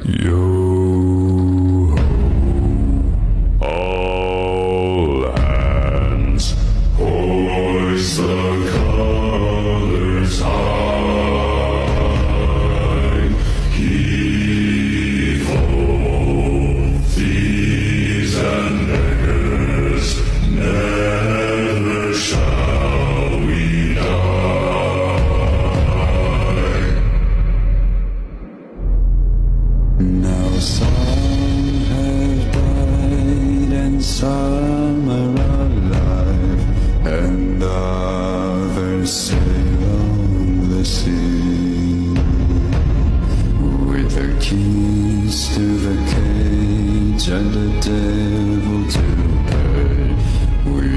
Yo ho, all hands, hoist the colors high. Heave ho, thieves and beggars, never shall we die. Now some have died and some are alive, and others sail on the sea. With the keys to the cage and the devil to pay, we